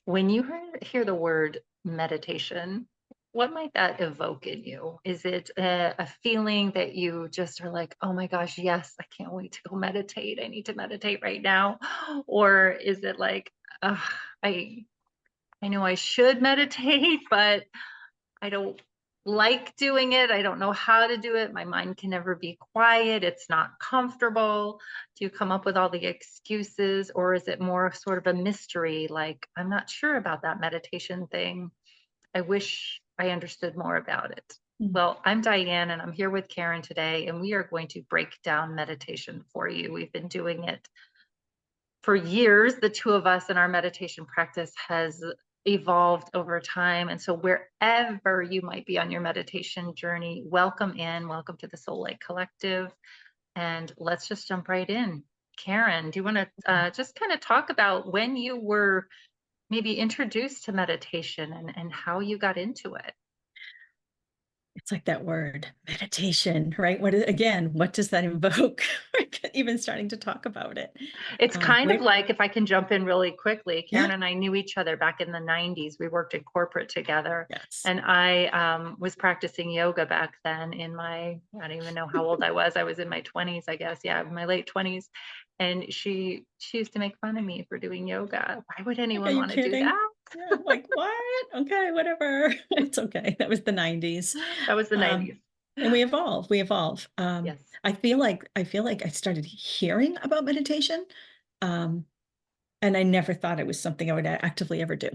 When you hear the word meditation, what might that evoke in you? Is it a feeling that you just are like, oh my gosh, yes, I can't wait to go meditate. I need to meditate right now. Or is it like, "Ugh, I I know I should meditate, but I don't like doing it. I don't know how to do it. My mind can never be quiet. It's not comfortable." Do you come up with all the excuses, or is it more sort of a mystery? Like, I'm not sure about that meditation thing. I wish I understood more about it. Mm. Well, I'm Diane and I'm here with Karen today, and we are going to break down meditation for you. We've been doing it for years. The two of us in our meditation practice has evolved over time. And so, wherever you might be on your meditation journey, welcome in, welcome to the Soul Light Collective. And let's just jump right in. Karen, do you want to just kind of talk about when you were maybe introduced to meditation and how you got into it? It's like that word, meditation, right? Again, what does that invoke? Even starting to talk about it. It's kind of Where like, if I can jump in really quickly, Yeah, Karen and I knew each other back in the 90s. We worked in corporate together, yes. and I was practicing yoga back then in I don't even know how old I was. I was in my 20s, I guess. Yeah, my late 20s. And she used to make fun of me for doing yoga. Why would Like, are anyone you want to do kidding? that? Yeah, like, what? Okay, whatever. It's okay. That was the 90s. That was the Um, 90s. and we evolve, we evolve. Yes. I feel like I started hearing about meditation, um, and I never thought it was something I would actively ever do.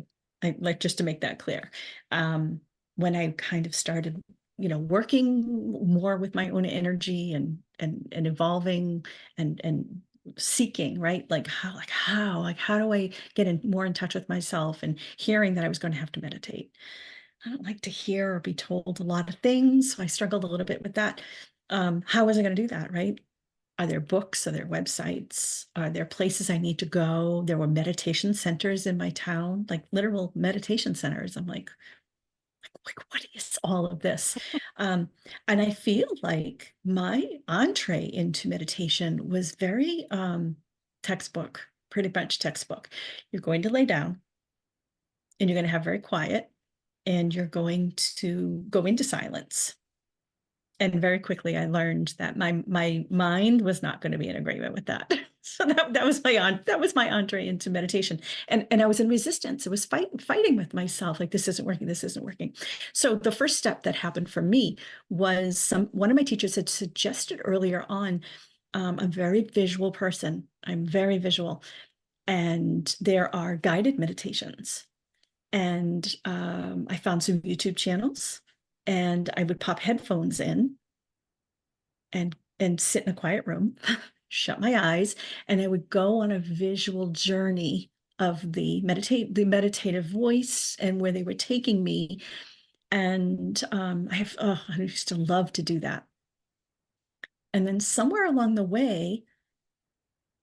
I like just to make that clear. Um, when I kind of started, working more with my own energy and evolving and seeking, right? Like how do I get more in touch with myself and hearing that I was going to have to meditate. I don't like to hear or be told a lot of things. So I struggled a little bit with that. How was I going to do that, right? Are there books? Are there websites? Are there places I need to go? There were meditation centers in my town, like literal meditation centers. I'm like, what is all of this? Um, and I feel like my entree into meditation was very textbook, pretty much textbook. You're going to lay down and you're going to have very quiet and you're going to go into silence. And very quickly I learned that my mind was not going to be in agreement with that. So that was my entree into meditation. And I was in resistance. It was fighting with myself, like this isn't working, this isn't working. So the first step that happened for me was one of my teachers had suggested earlier on. I'm a very visual person. I'm very visual. And there are guided meditations. And I found some YouTube channels and I would pop headphones in and sit in a quiet room, shut my eyes, and I would go on a visual journey of the meditative voice and where they were taking me. And I used to love to do that. And then somewhere along the way,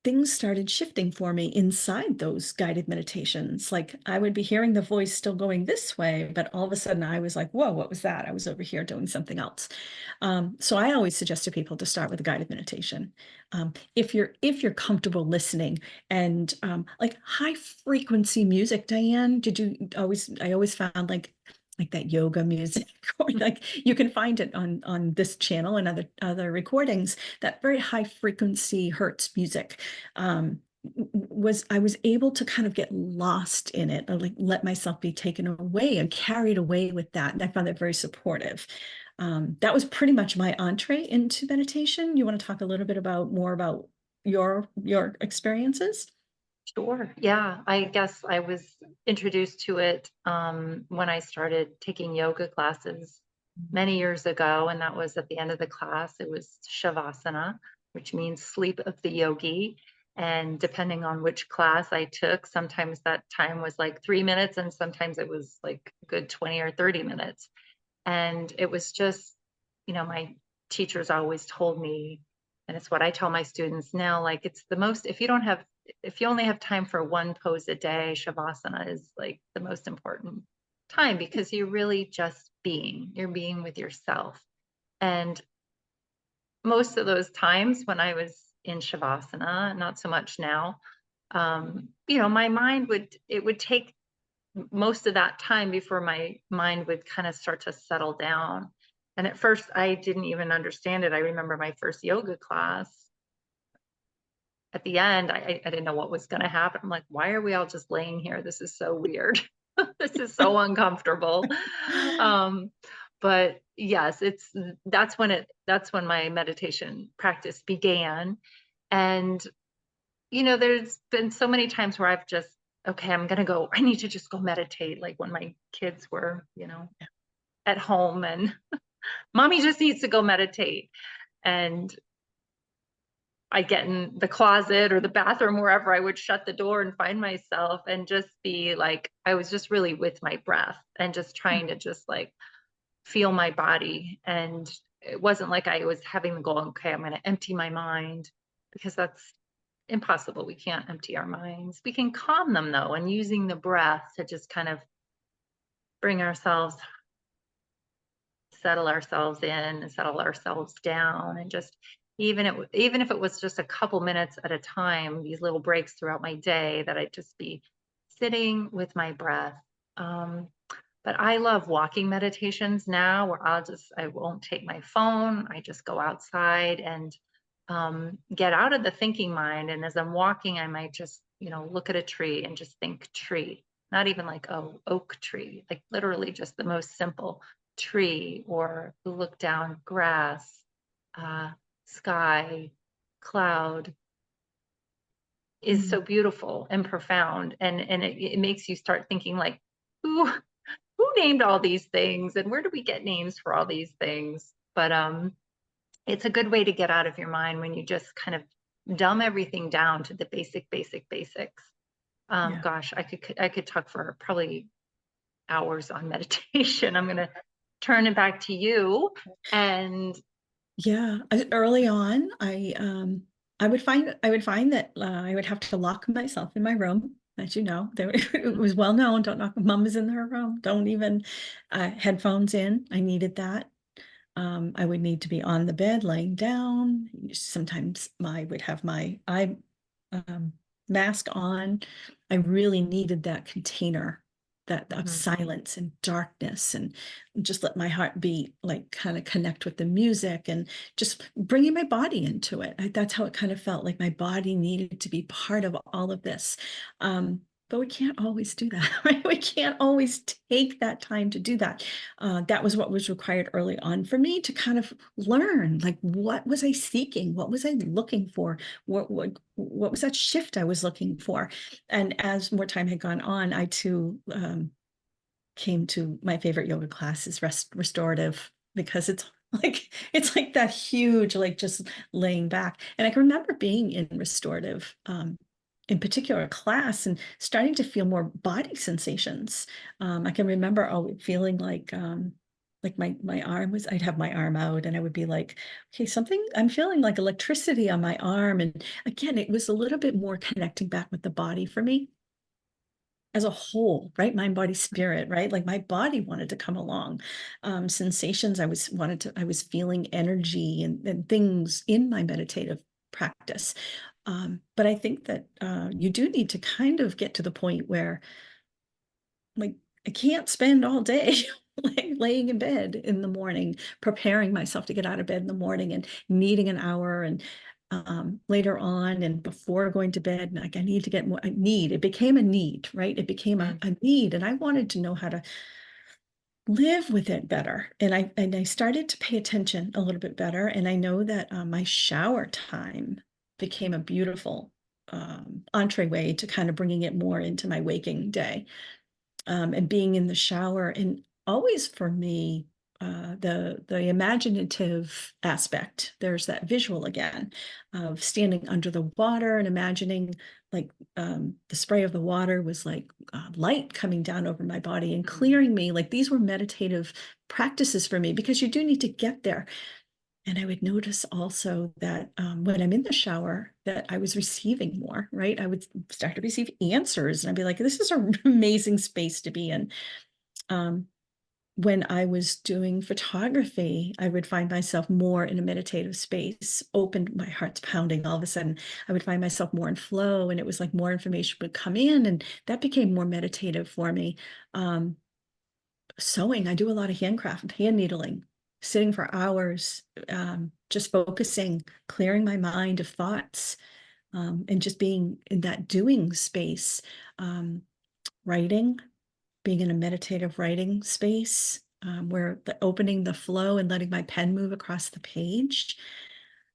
things started shifting for me inside those guided meditations. Like I would be hearing the voice still going this way, but all of a sudden I was like, whoa, what was that? I was over here doing something else. So I always suggest to people to start with a guided meditation. If you're comfortable listening and like high frequency music, Diane, I always found like that yoga music or like you can find it on this channel and other recordings, that very high frequency hertz music. I was able to kind of get lost in it, or like let myself be taken away and carried away with that. And I found that very supportive. That was pretty much my entree into meditation. You want to talk a little bit more about your experiences? Sure. Yeah. I guess I was introduced to it when I started taking yoga classes many years ago. And that was at the end of the class. It was Shavasana, which means sleep of the yogi. And depending on which class I took, sometimes that time was like 3 minutes, and sometimes it was like a good 20 or 30 minutes. And it was just, my teachers always told me, and it's what I tell my students now, like it's the most, if you only have time for one pose a day, Shavasana is like the most important time, because you're being with yourself. And most of those times when I was in Shavasana, not so much now, my mind it would take most of that time before my mind would kind of start to settle down. And at first, I didn't even understand it. I remember my first yoga class. At the end, I didn't know what was going to happen. I'm like, why are we all just laying here? This is so weird. This is so uncomfortable. Um, but yes, that's when my meditation practice began. And there's been so many times where I've just, okay, I need to just go meditate. Like when my kids were, at home and mommy just needs to go meditate. And I get in the closet or the bathroom, wherever I would shut the door and find myself and just be like, I was just really with my breath and just trying to just like feel my body. And it wasn't like I was having the goal, okay, I'm going to empty my mind, because that's impossible. We can't empty our minds. We can calm them though, and using the breath to just kind of bring ourselves, settle ourselves in and settle ourselves down, and just even if it was just a couple minutes at a time, these little breaks throughout my day, that I'd just be sitting with my breath. Um, but I love walking meditations now, where I won't take my phone. I just go outside and get out of the thinking mind. And as I'm walking, I might just, look at a tree and just think tree, not even like, oh, oak tree, like literally just the most simple tree, or look down grass, uh, sky, cloud is Mm. so beautiful and profound. And it makes you start thinking like, who named all these things, and where do we get names for all these things? But it's a good way to get out of your mind when you just kind of dumb everything down to the basics. Yeah. Gosh, I could talk for probably hours on meditation. I'm going to turn it back to you. And Yeah, early on, I would find that I would have to lock myself in my room. As you know, there, it was well known. Don't knock. Mom is in her room. Don't even headphones in. I needed that. I would need to be on the bed, laying down. Sometimes I would have my eye um, mask on. I really needed that container, that of mhm, silence and darkness, and just let my heart beat, like kind of connect with the music, and just bringing my body into it. That's how it kind of felt, like my body needed to be part of all of this. But we can't always do that, right? We can't always take that time to do that. That was what was required early on for me to kind of learn, like, what was I seeking? What was I looking for? What was that shift I was looking for? And as more time had gone on, I too came to my favorite yoga class is restorative, because it's like that huge, like just laying back. And I can remember being in restorative in particular class and starting to feel more body sensations. I can remember feeling like my arm was, I'd have my arm out and I would be like, okay, something, I'm feeling like electricity on my arm. And again, it was a little bit more connecting back with the body for me as a whole, right? Mind, body, spirit, right? Like my body wanted to come along. Sensations, I was feeling energy and things in my meditative practice. But I think that you do need to kind of get to the point where, like, I can't spend all day like laying in bed in the morning, preparing myself to get out of bed in the morning and needing an hour, and later on and before going to bed, like I need to get more, it became a need, right? It became mhm, a need, and I wanted to know how to live with it better. And I started to pay attention a little bit better. And I know that my shower time became a beautiful entryway to kind of bringing it more into my waking day, and being in the shower. And always for me, the imaginative aspect, there's that visual again of standing under the water and imagining, like, the spray of the water was like light coming down over my body and mhm, clearing me. Like, these were meditative practices for me, because you do need to get there. And I would notice also that when I'm in the shower, that I was receiving more, right? I would start to receive answers, and I'd be like, this is an amazing space to be in. Um, when I was doing photography, I would find myself more in a meditative space, opened, my heart's pounding. All of a sudden, I would find myself more in flow, and it was like more information would come in, and that became more meditative for me. Sewing, I do a lot of handcraft, hand needling, sitting for hours, just focusing, clearing my mind of thoughts, and just being in that doing space. Writing, being in a meditative writing space, where opening the flow and letting my pen move across the page,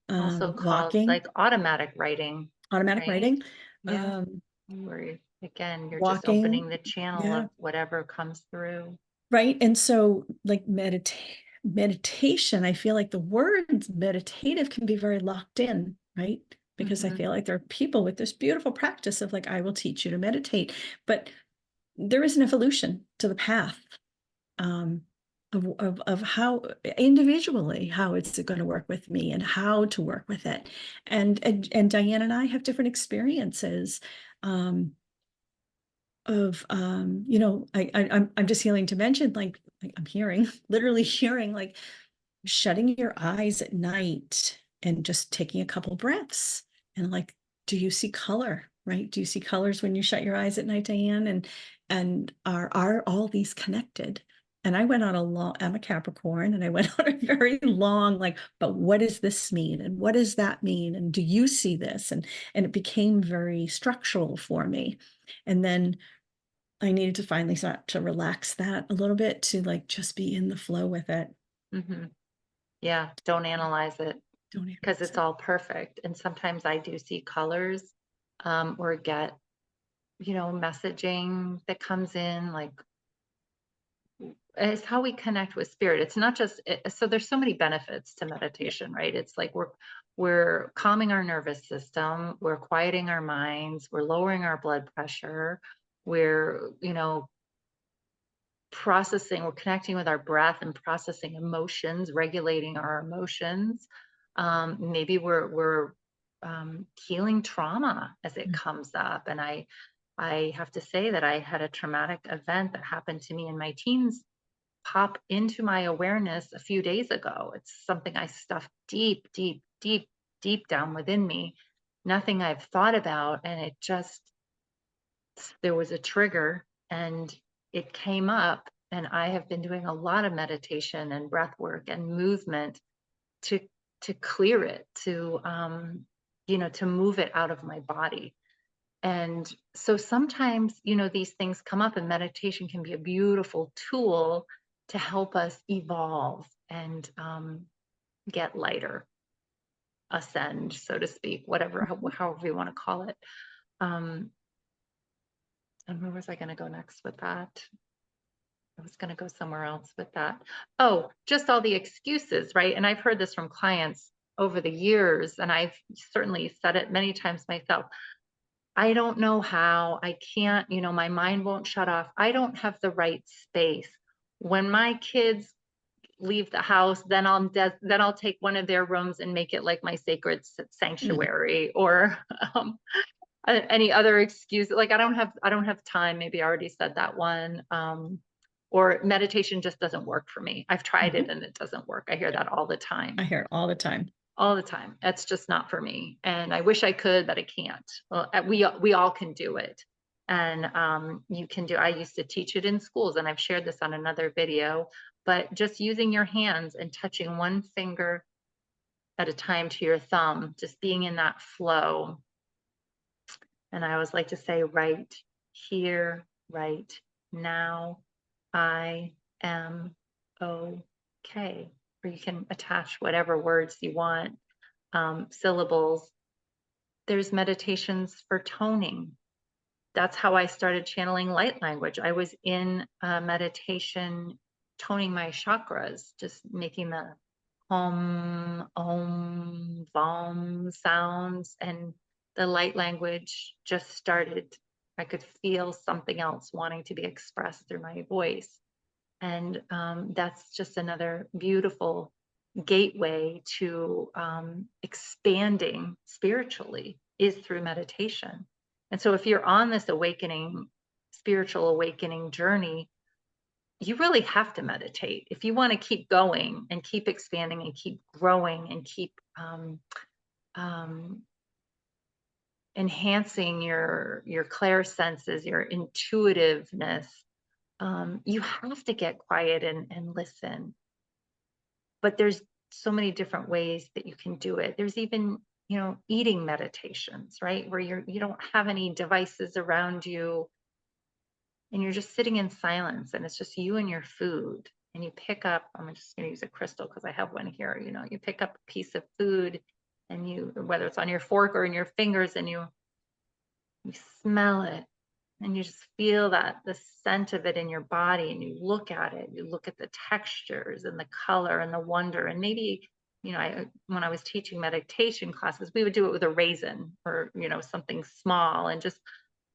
Also called walking, like automatic writing, automatic right? writing, Yeah. Where again, you're just walking. opening the channel Yeah. of whatever comes through. Right. And so like meditation, I feel like the word meditative can be very locked in, right? Because I Hmm. feel like there are people with this beautiful practice of like, I will teach you to meditate, but there is an evolution to the path, um, of how individually, how it's going to work with me and how to work with it. And Diane and I have different experiences. Um, I'm just healing to mention, like I'm hearing, literally hearing, like shutting your eyes at night and just taking a couple breaths, and like, do you see color, right? Do you see colors when you shut your eyes at night, Diane? And are all these connected? And I went on a long, I'm a Capricorn, and I went on a very long, like, but what does this mean? And what does that mean? And do you see this? And it became very structural for me. And then I needed to finally start to relax that a little bit, to like just be in the flow with it. Hmm. Yeah, don't analyze it Don't because analyze it's it. all perfect. And sometimes I do see colors, or get, messaging that comes in, like it's how we connect with spirit. It's not just so there's so many benefits to Yeah. meditation, right? It's like we're calming our nervous system, we're quieting our minds, we're lowering our blood pressure, we're, processing, we're connecting with our breath and processing emotions, regulating our emotions. Maybe we're healing trauma as it Mm. comes up. And I have to say that I had a traumatic event that happened to me in my teens pop into my awareness a few days ago. It's something I stuffed deep, deep, deep, deep down within me. Nothing I've thought about. And it just, there was a trigger and it came up. And I have been doing a lot of meditation and breath work and movement to to clear it, to move it out of my body. And so sometimes, these things come up, and meditation can be a beautiful tool to help us evolve and get lighter, ascend, so to speak, whatever, however you want to call it. Um, and where was I going to go next with that? I was going to go somewhere else with that. Oh, just all the excuses, right? And I've heard this from clients over the years, and I've certainly said it many times myself. I don't know how. I can't, my mind won't shut off. I don't have the right space. When my kids leave the house, then I'll take one of their rooms and make it like my sacred Mm. sanctuary, or um, any other excuse. Like I don't have time. Maybe I already said that one. Or meditation just doesn't work for me. I've tried it Mhm. and it doesn't work. I hear that all the time. I hear it all the time. All the time. That's just not for me. And I wish I could, but I can't. Well, we all can do it. And you can do, I used to teach it in schools, and I've shared this on another video, but just using your hands and touching one finger at a time to your thumb, just being in that flow. And I always like to say, right here, right now, I am okay. Or you can attach whatever words you want, syllables. There's meditations for toning. That's how I started channeling light language. I was in meditation, toning my chakras, just making the om, vom sounds, and the light language just started. I could feel something else wanting to be expressed through my voice. And that's just another beautiful gateway to expanding spiritually, is through meditation. And so if you're on this awakening, spiritual awakening journey, you really have to meditate if you want to keep going and keep expanding and keep growing and keep um, enhancing your clair senses, your intuitiveness. You have to get quiet and listen. But there's so many different ways that you can do it. There's even, eating meditations, right? Where you don't have any devices around you and you're just sitting in silence and it's just you and your food. And you pick up, I'm just going to use a crystal because I have one here, you pick up a piece of food and whether it's on your fork or in your fingers, and you smell it and you just feel the scent of it in your body, and you look at it, you look at the textures and the color and the wonder. And maybe, when I was teaching meditation classes, we would do it with a raisin or, something small, and just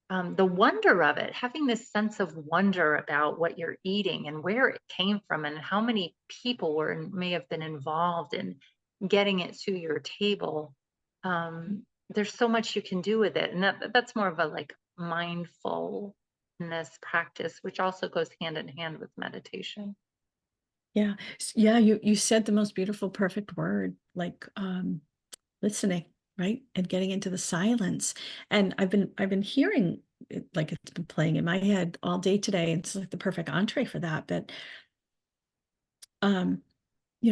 the wonder of it, having this sense of wonder about what you're eating and where it came from and how many people may have been involved in getting it to your table. There's so much you can do with it, and that's more of a like mindfulness practice, which also goes hand in hand with meditation. Yeah. Yeah, you said the most beautiful, perfect word, like, listening, right? And getting into the silence. And I've been hearing it, like it's been playing in my head all day today. It's like the perfect entree for that. But um,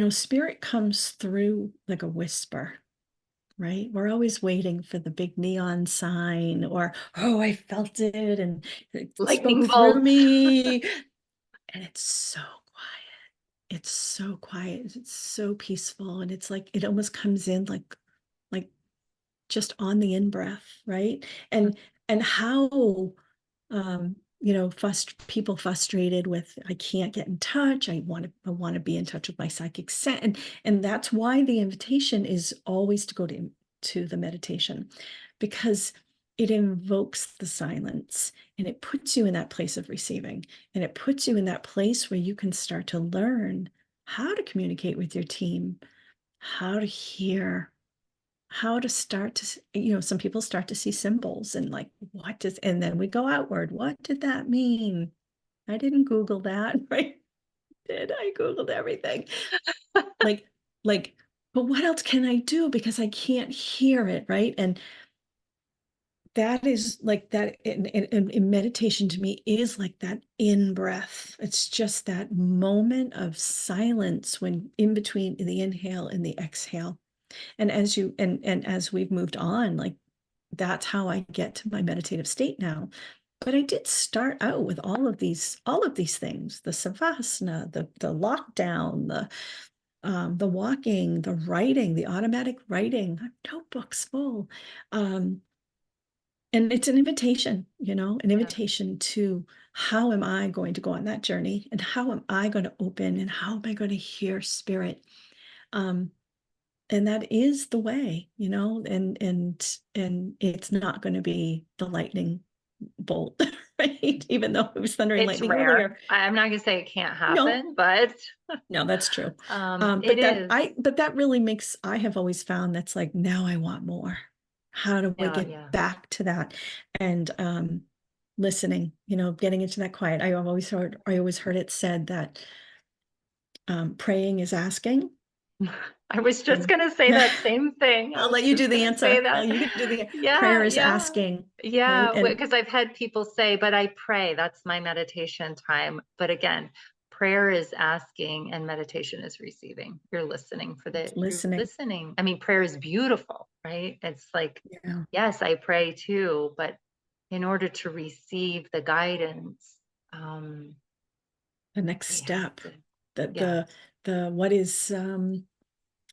spirit comes through like a whisper, right? We're always waiting for the big neon sign, or, oh, I felt it and it spoke Lightning through bolts. me. And it's so quiet. It's so quiet. It's so peaceful. And it's like it almost comes in like just on the in-breath, right? And how people frustrated with, I can't get in touch. I want to be in touch with my psychic set. And that's why the invitation is always to go to the meditation, because it invokes the silence and it puts you in that place of receiving, and it puts you in that place where you can start to learn how to communicate with your team, how to hear, how to start to, some people start to see symbols and like, and then we go outward. What did that mean? I didn't Google that, right? I Googled everything. Like, like, but what else can I do? Because I can't hear it, right? And that is like that in meditation to me is like that in breath. It's just that moment of silence when in between the inhale and the exhale. And as we've moved on, like that's how I get to my meditative state now. But I did start out with all of these things: the savasana, the lockdown, the walking, the writing, the automatic writing, notebooks full. And it's an invitation, an Yeah, invitation to, how am I going to go on that journey, and how am I going to open, and how am I going to hear spirit? Um, and that is the way, and it's not going to be the lightning bolt, right? Even though it was thunder and it's lightning rare. earlier. I'm not going to say it can't No, happen, but no, that's true. it is. But that really makes, I have always found that's like, now I want more. How do I Yeah, get yeah. back to that? And listening, getting into that quiet. I always heard it said that praying is asking. I was just And going to say that same thing. I I'll was let you do just the going to say answer. that. You can do the Yeah, prayer is yeah. asking, right? Yeah, And because I've had people say, but I pray. That's my meditation time. But again, prayer is asking and meditation is receiving. You're listening. listening. I mean, prayer is beautiful, right? It's like, Yeah. yes, I pray too, but in order to receive the guidance, The next we have step, to, the yes,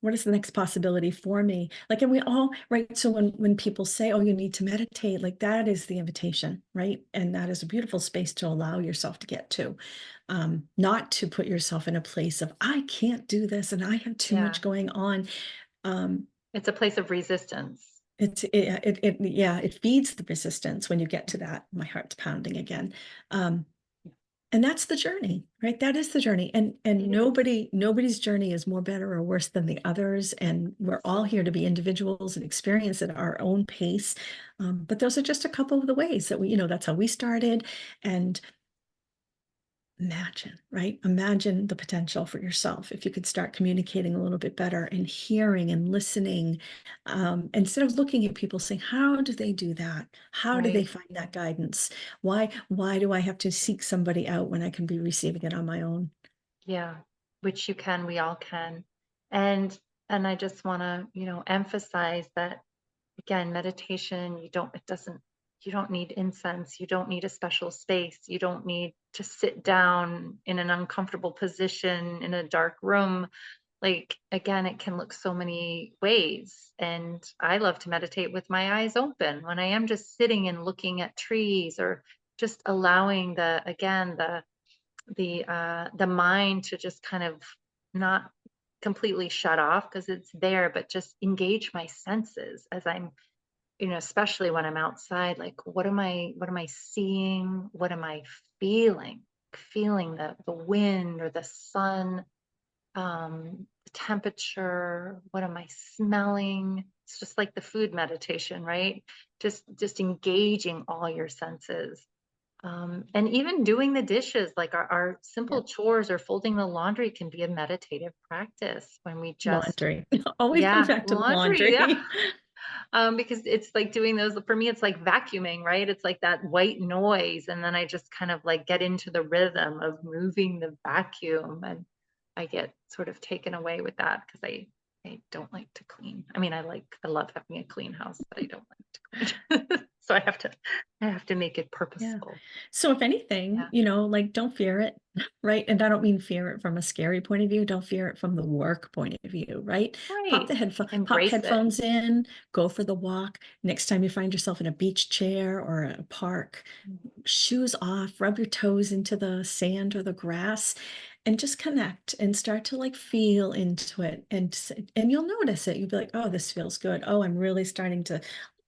what is the next possibility for me? Like, and we all, right? So when people say, oh, you need to meditate, like that is the invitation, right? And that is a beautiful space to allow yourself to get to. Not to put yourself in a place of, I can't do this and I have too yeah. much going on. It's a place of resistance. Yeah, it feeds the resistance when you get to that. My heart's pounding again. And that's the journey, right? That is the journey. And It is. nobody's journey is more better or worse than the others. And we're all here to be individuals and experience at our own pace. But those are just a couple of the ways that that's how we started. And imagine, right? Imagine the potential for yourself if you could start communicating a little bit better and hearing and listening, instead of looking at people saying, how do they do that? How do they Right. find that guidance? Why do I have to seek somebody out when I can be receiving it on my own? Yeah. Which you can, we all can. And I just want to, emphasize that again, meditation, you don't need incense, you don't need a special space, you don't need to sit down in an uncomfortable position in a dark room. Like, again, it can look so many ways. And I love to meditate with my eyes open when I am just sitting and looking at trees, or just allowing the mind to just kind of not completely shut off, because it's there, but just engage my senses as I'm, especially when I'm outside. Like, what am I seeing? What am I feeling? Feeling the wind or the sun, the temperature. What am I smelling? It's just like the food meditation, right? Just engaging all your senses. And even doing the dishes, like our Yeah. simple chores or folding the laundry, can be a meditative practice when we just, Laundry. Always comes yeah, back to the laundry, yeah. laundry. Because it's like doing those, for me, it's like vacuuming, right? It's like that white noise. And then I just kind of like get into the rhythm of moving the vacuum, and I get sort of taken away with that, because I don't like to clean. I mean, I love having a clean house, but I don't like to clean. So I have to make it Yeah. purposeful. So if anything, Yeah. like don't fear it, right? And I don't mean fear it from a scary point of view. Don't fear it from the work point of view, right? Right. Pop Embrace it. headphones in, go for the walk. Next time you find yourself in a beach chair or a park, shoes off, rub your toes into the sand or the grass, and just connect and start to like feel into it. And you'll notice it. You'll be like, oh, this feels good. Oh, I'm really starting to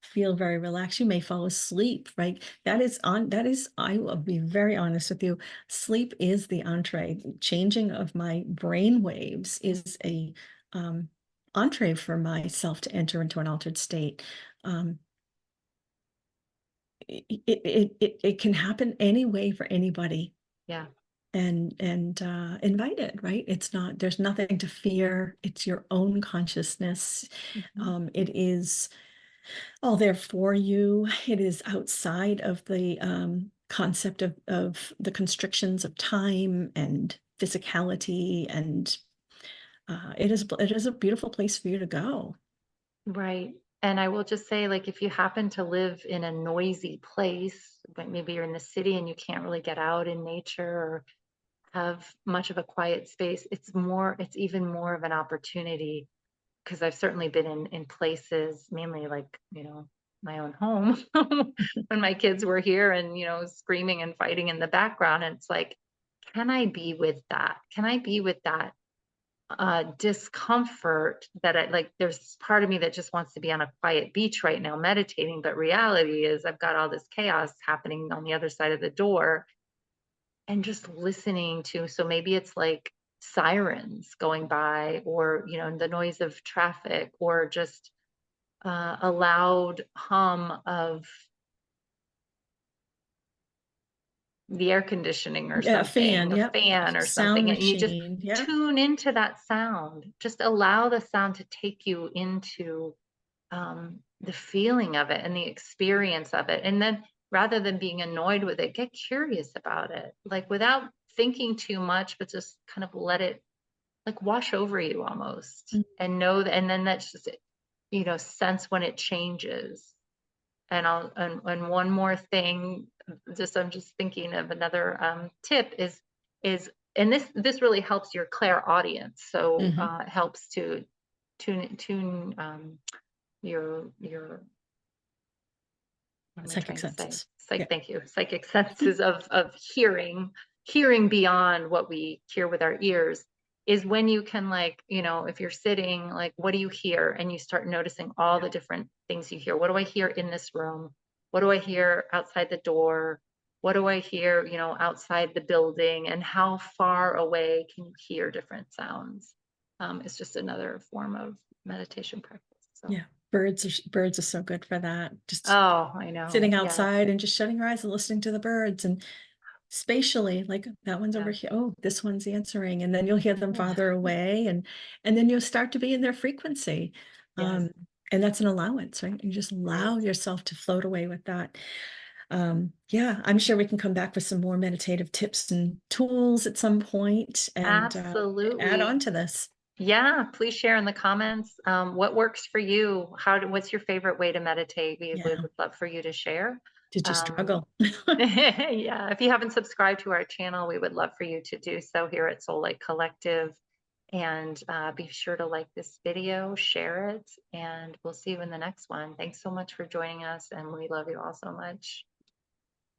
feel very relaxed. You may fall asleep, right? I will be very honest with you. Sleep is the entree. Changing of my brain waves is a um, entree for myself to enter into an altered state. Um, it can happen anyway for anybody, Yeah. and invite it, right? There's nothing to fear. It's your own consciousness. Mhm. It is all there for you. It is outside of the concept of the constrictions of time and physicality, and it is a beautiful place for you to go. Right. And I will just say, like, if you happen to live in a noisy place, but maybe you're in the city and you can't really get out in nature or have much of a quiet space, it's even more of an opportunity, because I've certainly been in places, mainly like, my own home, when my kids were here and, screaming and fighting in the background. And it's like, can I be with that? Can I be with that discomfort, that I like? There's part of me that just wants to be on a quiet beach right now meditating, but reality is I've got all this chaos happening on the other side of the door, and just listening to, so maybe it's like sirens going by, or the noise of traffic, or just a loud hum of the air conditioning or Yeah, a fan, something, a yep. fan or Sound something, and you just machine, yep. tune into that sound. Just allow the sound to take you into the feeling of it and the experience of it. And then, rather than being annoyed with it, get curious about it, like without thinking too much, but just kind of let it like wash over you almost, Mm. and know that. And then that's just it, sense when it changes. And one more thing, just I'm just thinking of another tip is and this really helps your clairaudience. So Mhm. it helps to tune your, what am I Psychic trying to say? senses. Yeah. Thank you. Psychic senses of hearing beyond what we hear with our ears, is when you can, like, if you're sitting, like, what do you hear? And you start noticing all the different things you hear. What do I hear in this room? What do I hear outside the door? What do I hear, outside the building? And how far away can you hear different sounds? It's just another form of meditation practice. So, Yeah. Birds are so good for that. Just oh, I know. sitting Yes. outside and just shutting your eyes and listening to the birds, and spatially, like that one's over Yeah. here. Oh, this one's answering, and then you'll hear them Yeah. farther away, and then you'll start to be in their frequency. Yes, And that's an allowance, right? You just right. allow yourself to float away with that. Yeah, I'm sure we can come back with some more meditative tips and tools at some point and add on Absolutely. to this Yeah, please share in the comments, what works for you? What's your favorite way to meditate? We yeah, would love for you to share. did you Um, struggle? yeah, if you haven't subscribed to our channel, we would love for you to do so here at Soul Light Collective. And be sure to like this video, share it, and we'll see you in the next one. Thanks so much for joining us, and we love you all so much.